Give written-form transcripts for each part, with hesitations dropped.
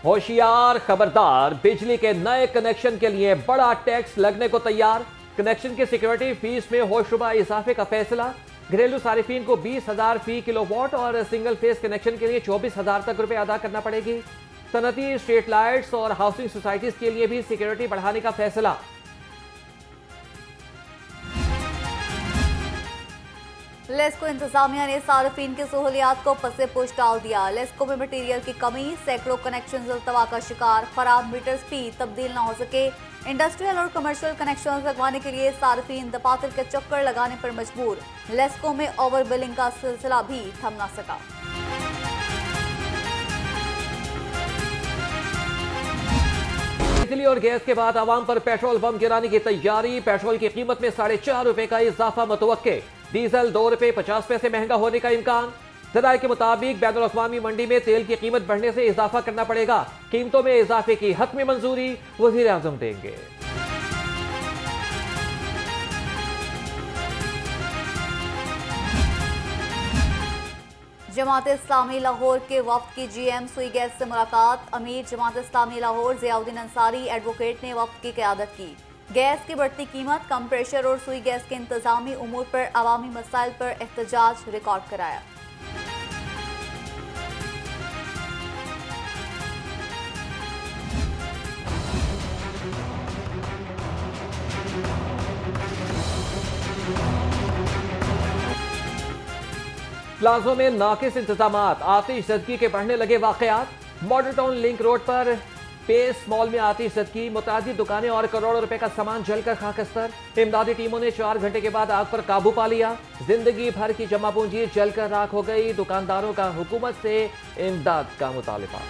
होशियार खबरदार, बिजली के नए कनेक्शन के लिए बड़ा टैक्स लगने को तैयार। कनेक्शन की सिक्योरिटी फीस में होशरुबा इजाफे का फैसला। घरेलू सारिफीन को 20,000 फी किलोवाट और सिंगल फेस कनेक्शन के लिए 24,000 तक रुपए अदा करना पड़ेगी। सनती, स्ट्रीट लाइट्स और हाउसिंग सोसाइटीज के लिए भी सिक्योरिटी बढ़ाने का फैसला। लेस्को इंतजामिया ने सार्फिन की सहूलियात को पसे पुश डाल दिया। लेस्को में मटीरियल की कमी, सैकड़ों कनेक्शन अल्तवा का शिकार, खराब मीटर स्पीड तब्दील न हो सके। इंडस्ट्रियल और कमर्शियल कनेक्शन लगवाने के लिए सार्फिन दफातर के चक्कर लगाने पर मजबूर। लेस्को में ओवर बिलिंग का सिलसिला भी थम न सका। बिजली और गैस के बाद आवाम पर पेट्रोल बम गिराने की तैयारी। पेट्रोल की कीमत में 4.5 रुपए का इजाफा मुतवक्के। डीजल 2 रुपए 50 पैसे महंगा होने का इम्कान। जराये के मुताबिक बैनुल अक़वामी मंडी में तेल की कीमत बढ़ने से इजाफा करना पड़ेगा। कीमतों में इजाफे की हतमी मंजूरी वज़ीर आज़म देंगे। जमात इस्लामी लाहौर के वफ्द की GM सुई गैस से मुलाकात। अमीर जमात इस्लामी लाहौर ज़ियाउद्दीन अंसारी एडवोकेट ने वफ्द की क़यादत की। गैस की बढ़ती कीमत, कम प्रेशर और सुई गैस के इंतजामी उमूर पर अवामी मसाइल पर एहतजाज रिकॉर्ड कराया। प्लाजो में नाकिस इंतजामात, आतिशज़दगी के बढ़ने लगे वाकयात। मॉडल टाउन लिंक रोड पर पेस मॉल में आतिशज़दगी, मुतादिद दुकानें और करोड़ों रुपए का सामान जलकर खाकस्तर। इमदादी टीमों ने 4 घंटे के बाद आग पर काबू पा लिया। जिंदगी भर की जमा पूंजी जलकर राख हो गई। दुकानदारों का हुकूमत से इमदाद का मुतालबा।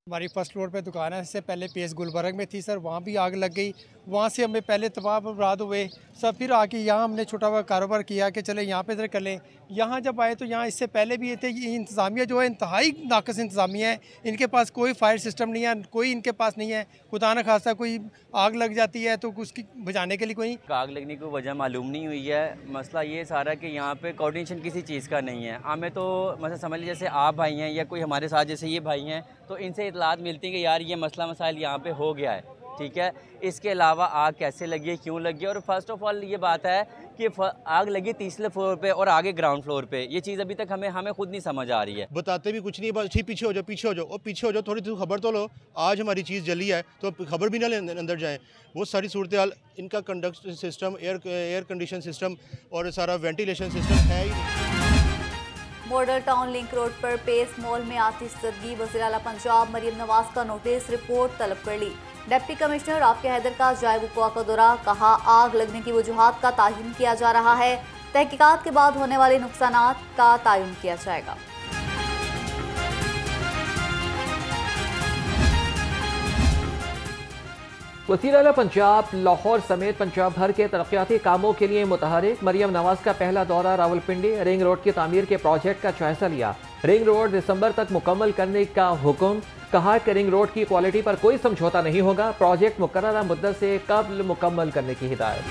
हमारी फर्स्ट फ्लोर पे दुकान है। इससे पहले पेस गुलबर्ग में थी सर, वहाँ भी आग लग गई। वहाँ से हमें पहले तबाह बर्बाद हुए सब, फिर आके यहाँ हमने छोटा हुआ कारोबार किया कि चले यहाँ पे इधर कर लें। यहाँ जब आए तो यहाँ इससे पहले भी ये थे। ये इंतज़ामिया जो है इंतहाई नाकस इंतज़ामिया है। इनके पास कोई फायर सिस्टम नहीं है, कोई इनके पास नहीं है। खुदा न खासा कोई आग लग जाती है तो उसकी बुझाने के लिए कोई आग लगने की वजह मालूम नहीं हुई है। मसला ये सारा कि यहाँ पे कोऑर्डिनेशन किसी चीज़ का नहीं है। हमें तो मतलब समझ लीजिए जैसे आप भाई हैं या कोई हमारे साथ जैसे ये भाई हैं, तो इनसे इतलात मिलती है कि यार ये मसला मसाइल यहाँ पे हो गया है, ठीक है। इसके अलावा आग कैसे लगी है, क्यों लगी है, और फर्स्ट ऑफ ऑल ये बात है कि आग लगी तीसरे फ्लोर पे और आगे ग्राउंड फ्लोर पे। ये चीज़ अभी तक हमें खुद नहीं समझ आ रही है। बताते भी कुछ नहीं, बस पीछे हो जाओ, पीछे हो जाओ, और पीछे हो जाओ, थोड़ी खबर तो लो। आज हमारी चीज़ जली है तो खबर भी ना अंदर जाए। वो सारी सूरत हाल, इनका conduct system, air condition system और सारा वेंटिलेशन सिस्टम है ही नहीं। मॉडल टाउन लिंक रोड पर पेस मॉल में आतिशज़दगी, वज़ीर आला पंजाब मरियम नवाज का नोटिस, रिपोर्ट तलब कर ली। डिप्टी कमिश्नर राफ़िया हैदर का जायब वक़ुआ का दौरा, कहा आग लगने की वजूहात का तयन किया जा रहा है। तहकीकात के बाद होने वाले नुकसानात का तयन किया जाएगा। वज़ीर आला पंजाब लाहौर समेत पंजाब भर के तरक्याती कामों के लिए मुतहरिक। मरियम नवाज का पहला दौरा रावलपिंडी। रिंग रोड की तामीर के प्रोजेक्ट का जायजा लिया। रिंग रोड दिसंबर तक मुकम्मल करने का हुक्म। कहा कि रिंग रोड की क्वालिटी पर कोई समझौता नहीं होगा। प्रोजेक्ट मुकर्ररा मुद्दत से कब्ल मुकम्मल करने की हिदायत।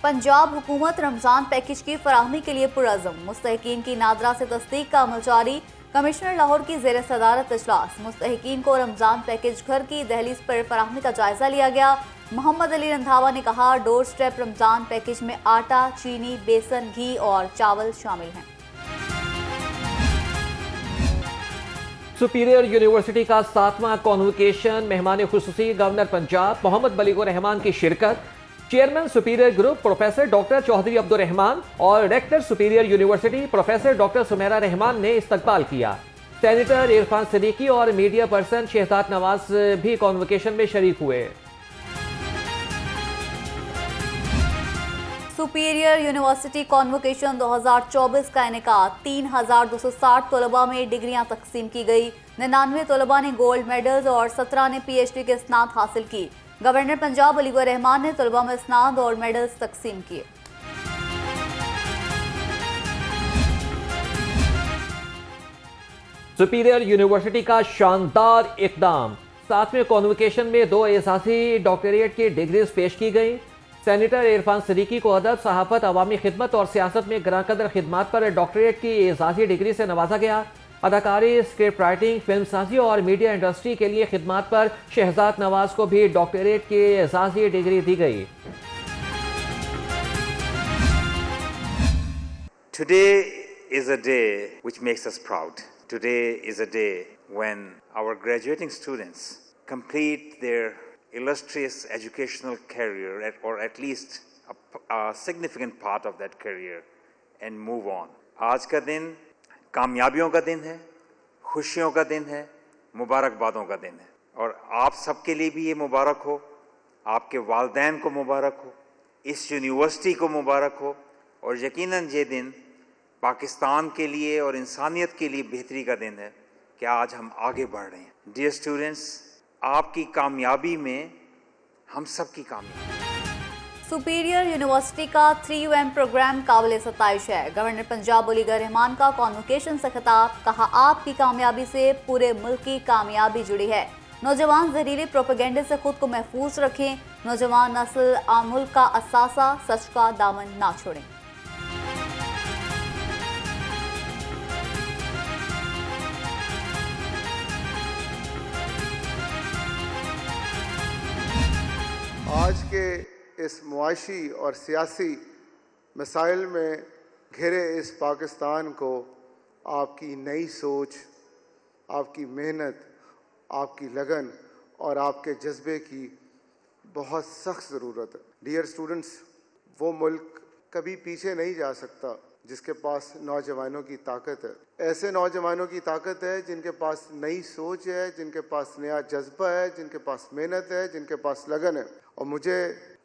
पंजाब हुकूमत रमजान पैकेज की फराहमी के लिए पुरअज़म। मुस्तहिकीन की नादरा से तस्दीक का अमल जारी। कमिश्नर लाहौर की ज़ेर सदारत इजलास। मुस्तहिकीन को रमजान पैकेज घर की दहलीज पर फराहमी का जायजा लिया गया। मोहम्मद अली रंधावा ने कहा डोर स्टेप रमजान पैकेज में आटा, चीनी, बेसन, घी और चावल शामिल हैं। सुपीरियर यूनिवर्सिटी का 7वां कॉन्वोकेशन। मेहमान खुसूसी गवर्नर पंजाब मोहम्मद बलीगुर रहमान की शिरकत। Chairman Superior Group professor doctor Chaudhary Abdul Rahman और rector superior university professor doctor Sumera Rahman ने इस्तकबाल किया। सेनेटर इरफान सिद्दीकी और मीडिया पर्सन शहजाद नवाज भी कॉन्वोकेशन में शरीक हुए। सुपीरियर यूनिवर्सिटी कॉन्वोकेशन 2024 का इनेकाद। 3,260 तलबा में डिग्रियां तकसीम की गई। 99 तलबा ने गोल्ड मेडल्स और 17 ने PhD के स्नात हासिल की। गवर्नर पंजाब बलीगुर रहमान ने तलबा में स्नात और मेडल्स तकसीम किए। सुपीरियर यूनिवर्सिटी का शानदार इकदाम। 7वें कॉन्वोकेशन में 2 एसासी डॉक्टरेट की डिग्रीज पेश की गई। सेनेटर इरफान सदीकी को अदब, सहाफत, अवामी खिदमत और सियासत में ग्रांकदर खिदमात पर डॉक्टरेट की एजाजी डिग्री से नवाजा गया। अदाकारी, स्क्रिप्ट राइटिंग, फिल्म साजी और मीडिया इंडस्ट्री के लिए खिदमात पर शहजाद नवाज को भी डॉक्टरेट की एजाजी डिग्री दी गई। Today is a day which makes us proud. Today is a day when our graduating students complete their illustrious educational career, or at least a significant part of that career, and move on. आज का दिन कामयाबियों का दिन है, खुशियों का दिन है, मुबारकबादों का दिन है, और आप सबके लिए भी ये मुबारक हो, आपके वालिदैन को मुबारक हो, इस यूनिवर्सिटी को मुबारक हो, और यकीनन ये दिन पाकिस्तान के लिए और इंसानियत के लिए बेहतरी का दिन है कि आज हम आगे बढ़ रहे हैं। डियर स्टूडेंट्स, आपकी कामयाबी में हम सब की कामयाबी। सुपीरियर यूनिवर्सिटी का 3UM प्रोग्राम काबिल सताइश है। गवर्नर पंजाब वलीगर रहमान का कॉन्वोकेशन से खिताब, कहा आपकी कामयाबी से पूरे मुल्क की कामयाबी जुड़ी है। नौजवान जहरीले प्रोपेगेंडे से खुद को महफूज रखें। नौजवान नस्ल मुल्क का असासा, सच का दामन ना छोड़ें। आज के इस मुआशी और सियासी मसाइल में घिरे इस पाकिस्तान को आपकी नई सोच, आपकी मेहनत, आपकी लगन और आपके जज्बे की बहुत सख्त ज़रूरत है। डियर स्टूडेंट्स, वो मुल्क कभी पीछे नहीं जा सकता जिसके पास नौजवानों की ताकत है। ऐसे नौजवानों की ताकत है जिनके पास नई सोच है, जिनके पास नया जज्बा है, जिनके पास मेहनत है, जिनके पास लगन है। और मुझे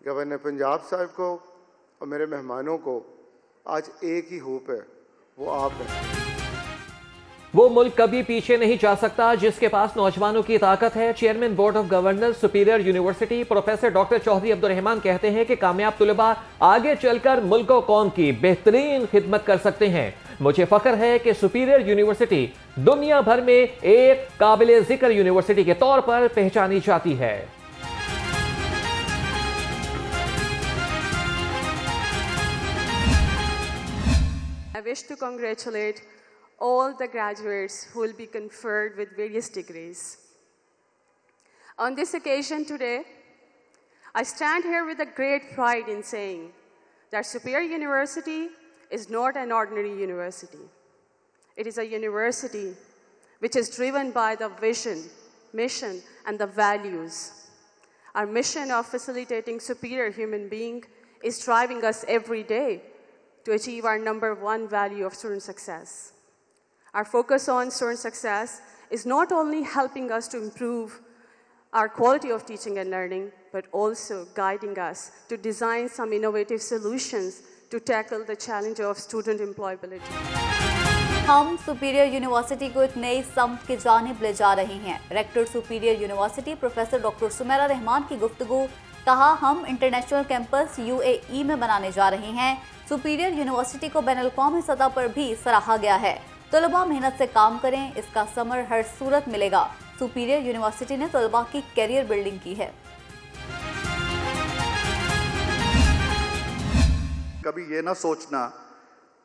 गवर्नर पंजाब साहब को और मेरे मेहमानों को आज एक ही होप है, वो आप हैं। वो मुल्क कभी पीछे नहीं जा सकता जिसके पास नौजवानों की ताकत है। Chairman board of governors superior university professor doctor Chaudhary Abdul Rahman कहते हैं कि कामयाब तुलबा आगे चलकर मुल्क और कौम की बेहतरीन खिदमत कर सकते हैं। मुझे फख्र है कि सुपीरियर यूनिवर्सिटी दुनिया भर में एक काबिल जिक्र यूनिवर्सिटी के तौर पर पहचानी जाती है। I wish to congratulate all the graduates who will be conferred with various degrees. On this occasion today, I stand here with a great pride in saying that Superior University is not an ordinary university. It is a university which is driven by the vision, mission, and the values. Our mission of facilitating superior human being is driving us every day to achieve our #1 value of student success. Our focus on student success is not only helping us to improve our quality of teaching and learning, but also guiding us to design some innovative solutions to tackle the challenge of student employability. हम superior university को एक नई समत की जानिब ले जा रहे हैं। Rector superior university professor doctor Sumera Rahman की गुफ्तगू, कहा हम इंटरनेशनल कैंपस UAE में बनाने जा रहे हैं। सुपीरियर यूनिवर्सिटी को बैनुल-अक़वामी सतह पर भी सराहा गया है। तलबा मेहनत से काम करें, इसका समर हर सूरत मिलेगा। सुपीरियर यूनिवर्सिटी ने तलबा की कैरियर बिल्डिंग की है। कभी ये ना सोचना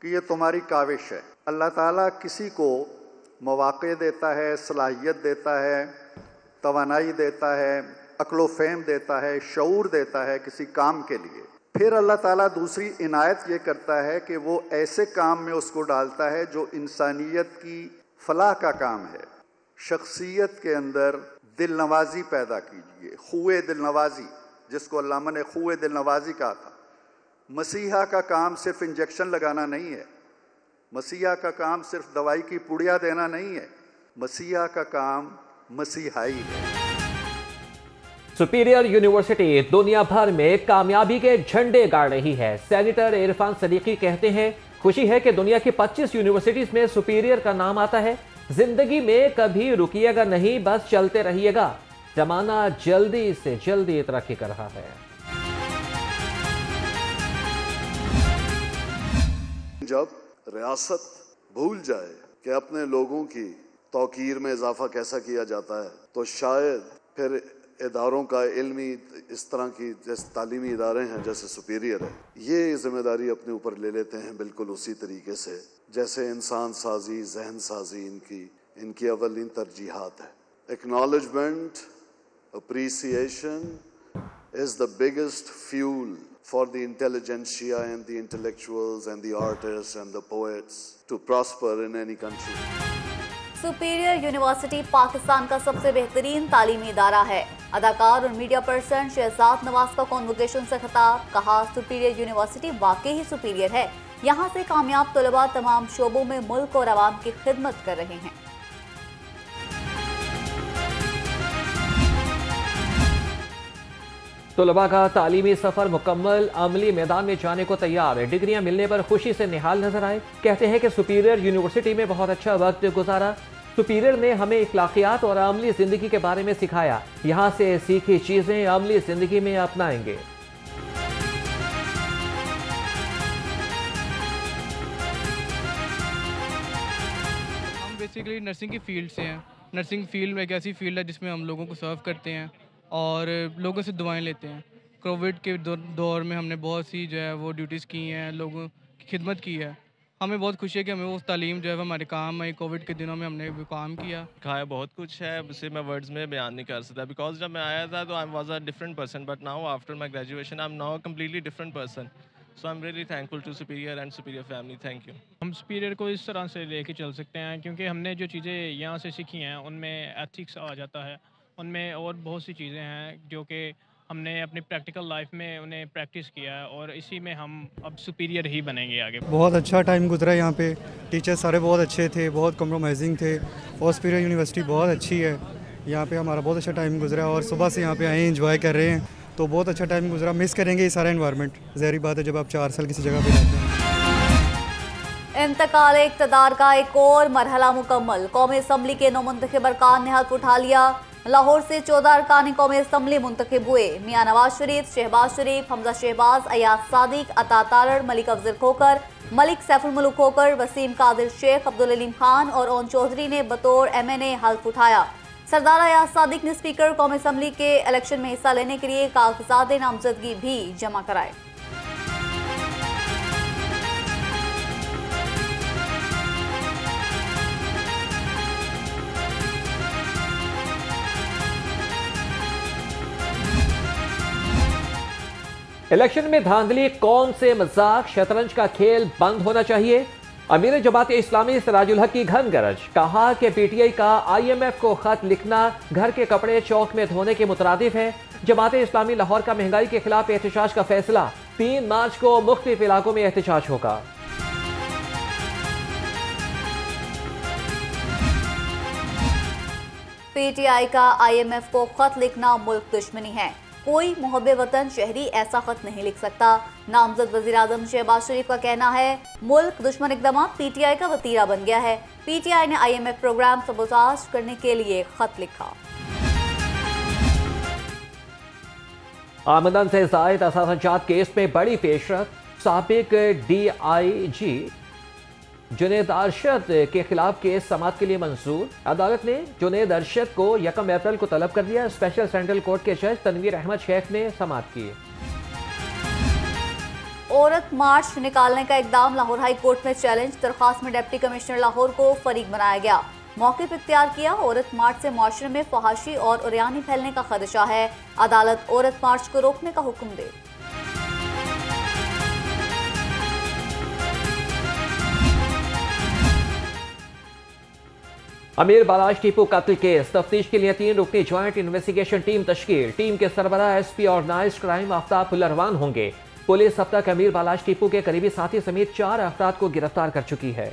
कि ये तुम्हारी काविश है। अल्लाह ताला किसी को मौक़े देता है, सलाहियत देता है, तवानाई देता है, अक्ल फ़हम देता है, शऊर देता है किसी काम के लिए। फिर अल्लाह ताला दूसरी इनायत ये करता है कि वो ऐसे काम में उसको डालता है जो इंसानियत की फलाह का काम है। शख्सियत के अंदर दिल नवाजी पैदा कीजिए, खुए दिल नवाजी, जिसको अल्लामा ने खुए दिल नवाजी कहा था। मसीहा का काम सिर्फ इंजेक्शन लगाना नहीं है, मसीहा का काम सिर्फ दवाई की पुड़िया देना नहीं है, मसीहा का काम मसीहाई है। सुपीरियर यूनिवर्सिटी दुनिया भर में कामयाबी के झंडे गाड़ रही है। सेनेटर इरफान सदीकी कहते हैं, खुशी है कि दुनिया की 25 यूनिवर्सिटीज में सुपीरियर का नाम आता है। जिंदगी में कभी रुकिएगा नहीं, बस चलते रहिएगा। जमाना जल्दी से जल्दी तरक्की कर रहा है। जब रियासत भूल जाए कि अपने लोगों की तौकीर में इजाफा कैसा किया जाता है, तो शायद फिर इदारों का इल्मी इस तरह की जैसे तालीमी इदारे हैं जैसे सुपीरियर है, ये जिम्मेदारी अपने ऊपर ले लेते हैं बिल्कुल उसी तरीके से जैसे इंसान साजी, जहन साजी इनकी अवलिन तरजीहात है। Acknowledgement, appreciation is the biggest fuel for the intelligentsia and the intellectuals and the artists and the poets to prosper in any country. Superior university Pakistan का सबसे बेहतरीन तालीमी इदारा है। अदाकार और मीडिया पर्सन शहजाद नवाज का कॉन्वोकेशन से खिताब, कहा सुपीरियर यूनिवर्सिटी वाकई ही सुपीरियर है। यहाँ से कामयाब तलबा तमाम शोबों में मुल्क और आवाम की खिदमत कर रहे हैं। तलबा का तालीमी सफर मुकम्मल, अमली मैदान में जाने को तैयार, डिग्रियां मिलने पर खुशी से निहाल नजर आए। कहते हैं कि सुपीरियर यूनिवर्सिटी में बहुत अच्छा वक्त गुजारा। सुपीरियर ने हमें इखलाकियात और अमली जिंदगी के बारे में सिखाया। यहाँ से सीखी चीजें अमली जिंदगी में अपनाएंगे। हम बेसिकली नर्सिंग की फील्ड से हैं। नर्सिंग फील्ड एक ऐसी फील्ड है जिसमें हम लोगों को सर्व करते हैं और लोगों से दुआएं लेते हैं। कोविड के दौर में हमने बहुत सी जो है वो ड्यूटीज़ की हैं, लोगों की खिदमत की है। हमें बहुत खुशी है कि हमें वो तालीम जो है हमारे काम आई। कोविड के दिनों में हमने वो काम किया। खाया बहुत कुछ है, उसे मैं वर्ड्स में बयान नहीं कर सकता बिकॉज जब मैं आया था तो I was a different person, but now after my graduation I am now a completely different person. So I am really thankful to superior and superior family. Thank you. हम सुपीरियर को इस तरह से लेके चल सकते हैं क्योंकि हमने जो चीज़ें यहाँ से सीखी हैं उनमें एथिक्स आ जाता है, उनमें और बहुत सी चीज़ें हैं जो कि हमने अपनी प्रैक्टिकल लाइफ में उन्हें प्रैक्टिस किया है और इसी में हम अब सुपीरियर ही बनेंगे आगे। बहुत अच्छा टाइम गुजरा यहाँ पे, टीचर्स सारे बहुत अच्छे थे, बहुत कम्प्रोमाइजिंग थे और सुपीरियर यूनिवर्सिटी बहुत अच्छी है। यहाँ पे हमारा बहुत अच्छा टाइम गुजरा और सुबह से यहाँ पे आए एंजॉय कर रहे हैं, तो बहुत अच्छा टाइम गुजरा। मिस करेंगे ये सारा एनवायरनमेंट, ज़ाहिर बात है जब आप 4 साल किसी जगह पे रहते हैं। इंतकाल इक़्तिदार का एक और मरहला मुकम्मल, कौमी असम्बली के नौमुंतखब अरकान ने हल्फ उठा लिया। लाहौर से 14 अरकान कौमी असम्बली मुंतखब हुए। मियाँ नवाज शरीफ, शहबाज शरीफ, हमजा शहबाज, अयाज सादिक, अता तारड़, मलिक अफजल खोकर, मलिक सैफुल मुल्क खोकर, वसीम कादिर शेख, अब्दुल अलीम खान और ओन चौधरी ने बतौर MNA हल्फ उठाया। सरदार अयाज सादिक ने स्पीकर कौमी असम्बली के इलेक्शन में हिस्सा लेने के लिए कागजात नामजदगी भी जमा कराए। इलेक्शन में धांधली कौन से मजाक, शतरंज का खेल बंद होना चाहिए। अमीर जमात इस्लामी सिराजुल हक की घन गरज, कहा कि PTI का IMF को खत लिखना घर के कपड़े चौक में धोने के मुतरादिफ है। जमात इस्लामी लाहौर का महंगाई के खिलाफ एहतजाज का फैसला, 3 मार्च को मुख्तलिफ इलाकों में एहतजाज होगा। PTI का IMF को खत लिखना मुल्क दुश्मनी है। कोई मुहब्बे वतन शहरी ऐसा खत नहीं लिख सकता। नामजद वज़ीर-ए-आज़म शहबाज शरीफ का कहना है मुल्क दुश्मन इक़दाम PTI का वतीरा बन गया है। PTI ने IMF प्रोग्राम सबोताज करने के लिए खत लिखा। आमदन से ज़ायद असासाजात केस में बड़ी पेशरफ। साबिक DIG जुनैद अरशद के खिलाफ केस समाअत के लिए मंजूर। अदालत ने जुनैद अरशद को 1 अप्रैल को तलब कर दिया। स्पेशल सेंट्रल कोर्ट के जज तनवीर अहमद शेख ने समाअत की। औरत मार्च निकालने का इकदाम लाहौर हाई कोर्ट में चैलेंज, दरख्वास्त में डिप्टी कमिश्नर लाहौर को फरीक बनाया गया। मौक़िफ़ इख्तियार किया, औरत मार्च से मुआशरे में फहाशी और उरियानी फैलने का खदशा है। अदालत औरत मार्च को रोकने का हुक्म दे। अमीर बालाश टीपू कत्ल केस, तफ्तीश के लिए 3 रुकनी ज्वाइंट इन्वेस्टिगेशन टीम तश्कील। टीम के सरबराह SP ऑर्गेनाइज्ड क्राइम आफ्ताब पुलरवान होंगे। पुलिस अब तक अमीर बालाश टीपू के करीबी साथी समेत 4 अफराद को गिरफ्तार कर चुकी है।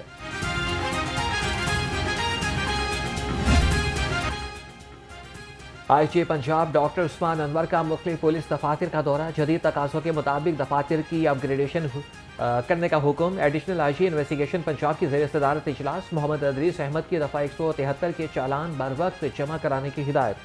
IG पंजाब डॉक्टर उस्मान अनवर का मुख्तलिफ पुलिस दफातर का दौरा, जदीद तकाज़ों के मुताबिक दफातर की अपग्रेडेशन करने का हुक्म। एडिशनल IG इन्वेस्टिगेशन पंजाब की ज़ेर सदारत इजलास, मोहम्मद अदरीस अहमद की दफ़ा 173 के चालान बर वक्त जमा कराने की हिदायत।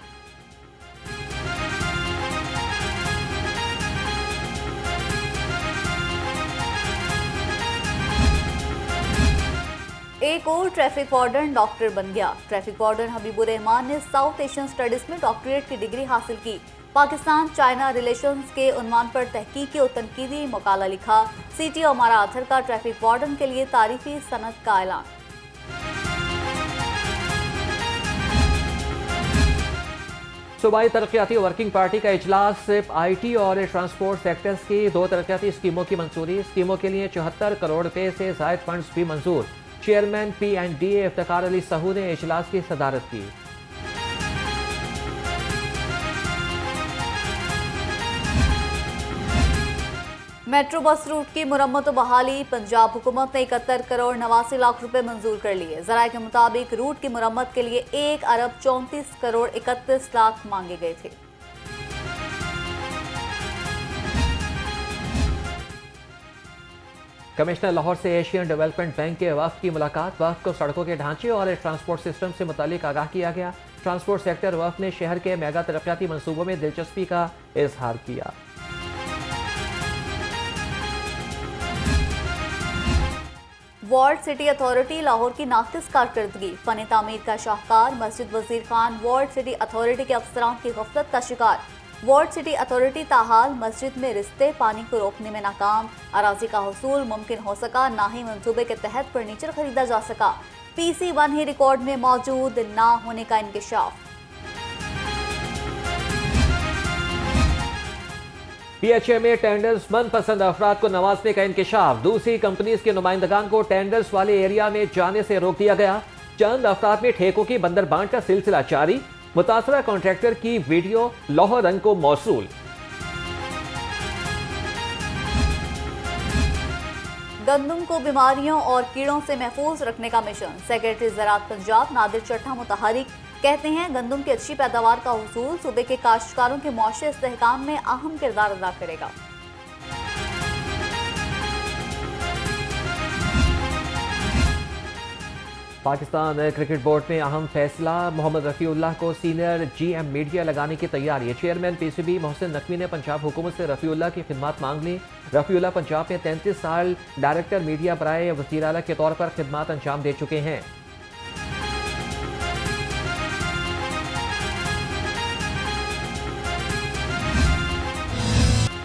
एक और ट्रैफिक वार्डन डॉक्टर बन गया। ट्रैफिक वार्डन हबीबुर रहमान ने साउथ एशियन स्टडीज में डॉक्टरेट की डिग्री हासिल की। पाकिस्तान चाइना रिलेशंस के उन्वान पर तहकीकी और तनकीदी मकाला लिखा। सिटी अमारा आथर का ट्रैफिक वार्डन के लिए तारीफी सनद का ऐलान। सूबाई तरक्याती वर्किंग पार्टी का इजलास सिर्फ IT और ट्रांसपोर्ट सेक्टर्स की 2 तरक्याती स्कीमों की मंजूरी। स्कीमों के लिए 74 करोड़ रुपए से जायद फंड्स भी मंजूर। चेयरमैन P&D इफ्तिखार अली सहू ने इजलास की सदारत की। मेट्रो बस रूट की मुरम्मत और बहाली। पंजाब हुकूमत ने 71 करोड़ 89 लाख रुपए मंजूर कर लिए। ज़राए के मुताबिक रूट की मुरम्मत के लिए 1 अरब 34 करोड़ 31 लाख मांगे गए थे। कमिश्नर लाहौर से एशियन डेवलपमेंट बैंक के वफ्द की मुलाकात। वफ्द को सड़कों के ढांचे और ट्रांसपोर्ट सिस्टम से मुतालिक आगाह किया गया। ट्रांसपोर्ट सेक्टर वफ्द ने शहर के मेगा तरक्याती मनसूबों में दिलचस्पी का इजहार किया। वार्ड सिटी अथॉरिटी लाहौर की नाकिस कारकर्दगी। फन तामीर का शाहकार मस्जिद Wazir Khan ward city authority के अफसरान की गफलत का शिकार। वार्ड सिटी अथॉरिटी ताहाल मस्जिद में रिश्ते पानी को रोकने में नाकाम। अराजी का हुसूल मुमकिन हो सका, ना ही मंसूबे के तहत फर्नीचर खरीदा जा सका। PC1 ही रिकॉर्ड में मौजूद ना होने का इंकशाफ। PHA में टेंडर्स मनपसंद अफराद को नवाजने का इंकशाफ। दूसरी कंपनीज के नुमाइंदगान को टेंडर्स वाले एरिया में जाने से रोक दिया गया। चंद अफराद में ठेकों की बंदरबांट का सिलसिला जारी। मुतासरा कॉन्ट्रैक्टर की वीडियो लाहौर रंग को मौसूल। गंदम को बीमारियों और कीड़ों से महफूज रखने का मिशन। सेक्रेटरी ज़राअत पंजाब नादिर चट्टा मुतहरिक कहते हैं गंदम की अच्छी पैदावार का हुसूल सूबे के काश्तकारों के मुआशी इस्तेहकाम में अहम किरदार अदा करेगा। पाकिस्तान क्रिकेट बोर्ड में अहम फैसला। मोहम्मद रफ़ीउल्लाह को सीनियर GM मीडिया लगाने की तैयारी। चेयरमैन PCB मोहसिन नकवी ने पंजाब हुकूमत से रफ़ीउल्लाह की खिदमत मांग ली। रफ़ीउल्लाह पंजाब में 33 साल डायरेक्टर मीडिया बराए वज़ीर आला के तौर पर खिदमत अंजाम दे चुके हैं।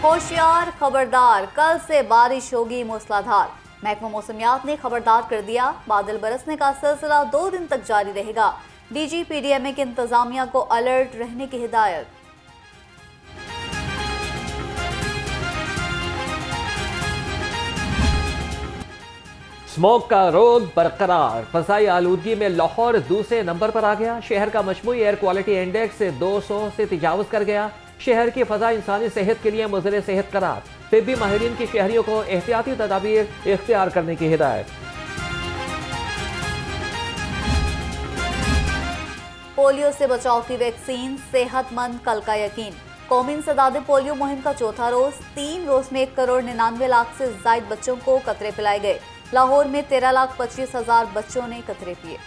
होशियार खबरदार, कल से बारिश होगी मूसलाधार। महकमा मौसमियात ने खबरदार कर दिया, बादल बरसने का सिलसिला 2 दिन तक जारी रहेगा। DG PDMA के इंतजामिया को अलर्ट रहने की हिदायत। स्मोक का रोग बरकरार। फसाई आलूदगी में लाहौर दूसरे नंबर पर आ गया। शहर का मजमूई एयर क्वालिटी इंडेक्स 200 से तजावुज कर गया। शहर की फजा इंसानी सेहत के लिए मुज़र सेहत करार। तिब्बी माहिरीन की शहरियों को एहतियाती तदाबीर इख्तियार करने की हिदायत। पोलियो से बचाव की वैक्सीन, सेहतमंद कल का यकीन। कौमी इंसदाद पोलियो मुहिम का चौथा रोज। 3 रोज में 1 करोड़ 99 लाख से ज्यादा बच्चों को कतरे पिलाए गए। लाहौर में 13,25,000 बच्चों ने कतरे पिए।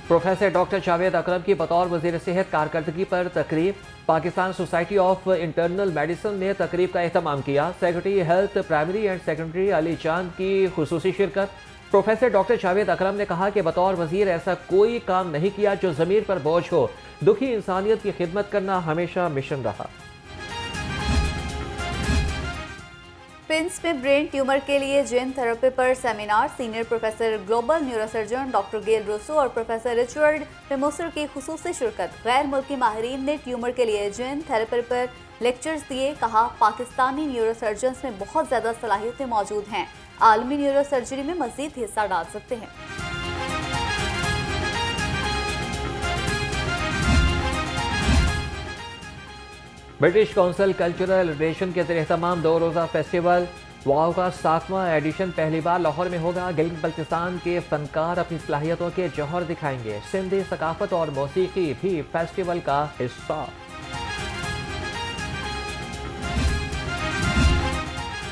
प्रोफेसर डॉक्टर जावेद अकरम की बतौर वज़ीर सेहत कारकर्दगी पर तकरीब। Pakistan society of internal medicine ने तकरीब का एहतमाम किया। Secretary health primary and secondary Ali चांद की खुसूसी शिरकत। प्रोफेसर डॉक्टर जावेद अकरम ने कहा कि बतौर वज़ीर ऐसा कोई काम नहीं किया जो ज़मीर पर बोझ हो। दुखी इंसानियत की खिदमत करना हमेशा मिशन रहा। पिंस में ब्रेन ट्यूमर के लिए जीन थेरेपी पर seminar. Senior professor global neurosurgeon doctor Gail Russo और प्रोफेसर रिचर्ड पेमोसर की खुसूसी शिरकत। गैर मुल्की माहिरीन ने ट्यूमर के लिए जीन थेरेपी पर लेक्चर्स दिए। कहा पाकिस्तानी न्यूरोसर्जन्स में बहुत ज़्यादा सलाहियतें मौजूद हैं, आलमी न्यूरोसर्जरी में मज़ीद हिस्सा डाल सकते हैं। ब्रिटिश काउंसिल कल्चरल रिलेशन के एहतमाम 2 रोज़ा फेस्टिवल वाव का 7वां एडिशन पहली बार लाहौर में होगा। गिलगित बल्तिस्तान के फनकार अपनी सलाहियतों के जौहर दिखाएंगे। सिंधी सकाफत और मौसीकी भी फेस्टिवल का हिस्सा।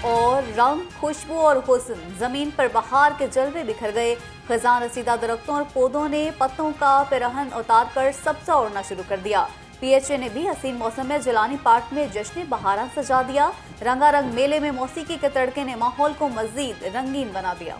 और रंग, खुशबू और हुस्न, जमीन पर बहार के जलवे बिखर गए। खजान रसीदा दरख्तों और पौधों ने पत्तों का पिरहन उतार कर सब्जा उड़ना शुरू कर दिया। पीएचए ने भी हसीन मौसम में जिलानी पार्क में जश्न बहारा सजा दिया। रंगारंग मेले में मौसीकी के तड़के ने माहौल को मजीद रंगीन बना दिया।